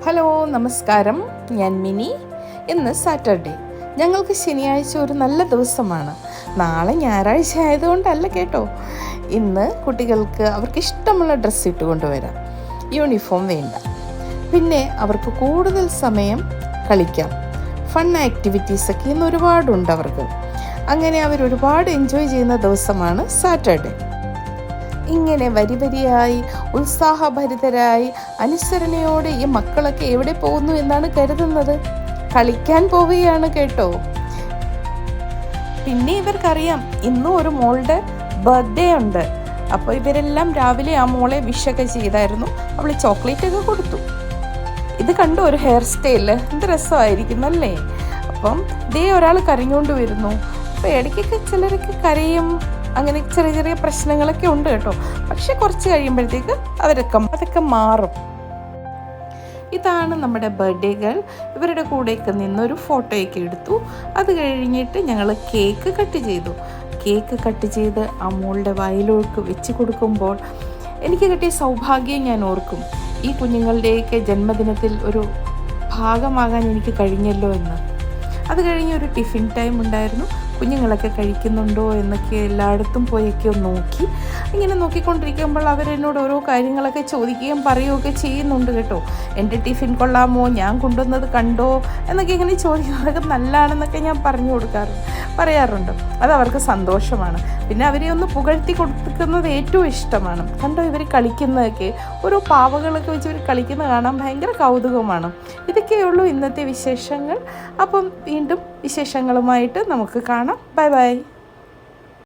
Hello നമസ്കാരം, ഞാൻ mini. ഇന്ന് സാറ്റർഡേ. ഞങ്ങൾക്ക് ശനിയാഴ്ച ഒരു നല്ല ദിവസമാണ്. നാളെ ഞായറാഴ്ച ആയതുകൊണ്ടല്ല കേട്ടോ. ഇന്ന് കുട്ടികൾക്ക് അവർക്ക് ഇഷ്ടമുള്ള ഡ്രസ്സ് ഇട്ട് കൊണ്ടുവരാം. യൂണിഫോം വേണ്ട. പിന്നെ അവർക്ക് കൂടുതൽ സമയം കളിക്കാം. ഫൺ ആക്ടിവിറ്റീസൊക്കെ ഇന്ന് ഒരുപാടുണ്ട് അവർക്ക്. അങ്ങനെ അവരൊരുപാട് എൻജോയ് ചെയ്യുന്ന ദിവസമാണ് സാറ്റർഡേ. ഇങ്ങനെ വരിവരിയായി ഉത്സാഹഭരിതരായി അനുസരണയോടെ ഈ മക്കളൊക്കെ എവിടെ പോകുന്നു എന്നാണ് കരുതുന്നത്? കളിക്കാൻ പോവുകയാണ് കേട്ടോ. പിന്നെ ഇവർക്കറിയാം ഇന്നും ഒരു മോളുടെ ബർത്ത്ഡേ ഉണ്ട്. അപ്പോൾ ഇവരെല്ലാം രാവിലെ ആ മോളെ വിഷൊക്കെ ചെയ്തായിരുന്നു. അവൾ ചോക്ലേറ്റ് ഒക്കെ കൊടുത്തു. ഇത് കണ്ടു ഒരു ഹെയർ സ്റ്റൈല് എന്ത് രസമായിരിക്കുന്നല്ലേ. അപ്പം ദേ ഒരാൾ കരഞ്ഞുകൊണ്ട് വരുന്നു. അപ്പോൾ ഇടയ്ക്കൊക്കെ ചിലരൊക്കെ കരയും, അങ്ങനെ ചെറിയ ചെറിയ പ്രശ്നങ്ങളൊക്കെ ഉണ്ട് കേട്ടോ. പക്ഷെ കുറച്ച് കഴിയുമ്പോഴത്തേക്ക് അതൊക്കെ മാറും. ഇതാണ് നമ്മുടെ ബർത്ത്ഡേ ഗേൾ. ഇവരുടെ കൂടെയൊക്കെ നിന്നൊരു ഫോട്ടോയൊക്കെ എടുത്തു. അത് കഴിഞ്ഞിട്ട് ഞങ്ങൾ കേക്ക് കട്ട് ചെയ്ത് ആ മോളുടെ വായിലേക്ക് വെച്ച് കൊടുക്കുമ്പോൾ എനിക്ക് കിട്ടിയ സൗഭാഗ്യം ഞാൻ ഓർക്കും. ഈ കുഞ്ഞുങ്ങളുടെയൊക്കെ ജന്മദിനത്തിൽ ഒരു ഭാഗമാകാൻ എനിക്ക് കഴിഞ്ഞല്ലോ എന്ന്. അത് കഴിഞ്ഞ് ഒരു ടിഫിൻ ടൈം ഉണ്ടായിരുന്നു. കുഞ്ഞുങ്ങളൊക്കെ കഴിക്കുന്നുണ്ടോ എന്നൊക്കെ എല്ലായിടത്തും പോയൊക്കെ ഒന്ന് നോക്കി. ഇങ്ങനെ നോക്കിക്കൊണ്ടിരിക്കുമ്പോൾ അവരെന്നോട് ഓരോ കാര്യങ്ങളൊക്കെ ചോദിക്കുകയും പറയുകയൊക്കെ ചെയ്യുന്നുണ്ട് കേട്ടോ. എൻ്റെ ടിഫിൻ കൊള്ളാമോ, ഞാൻ കൊണ്ടുവന്നത് കണ്ടോ എന്നൊക്കെ ഇങ്ങനെ ചോദിക്കുന്നതൊക്കെ നല്ലതാണെന്നൊക്കെ ഞാൻ പറയാറുണ്ട്. അത് അവർക്ക് സന്തോഷമാണ്. പിന്നെ അവരെ ഒന്ന് പുകഴ്ത്തി കൊടുക്കുന്നത് ഏറ്റവും ഇഷ്ടമാണ്. കണ്ടോ ഇവർ കളിക്കുന്നതൊക്കെ, ഓരോ പാവകളൊക്കെ വെച്ച് ഇവർ കളിക്കുന്നത് കാണാൻ ഭയങ്കര കൗതുകമാണ്. ഇതൊക്കെയുള്ളൂ ഇന്നത്തെ വിശേഷങ്ങൾ. അപ്പം വീണ്ടും വിശേഷങ്ങളുമായിട്ട് നമുക്ക് കാണാം. Bye bye.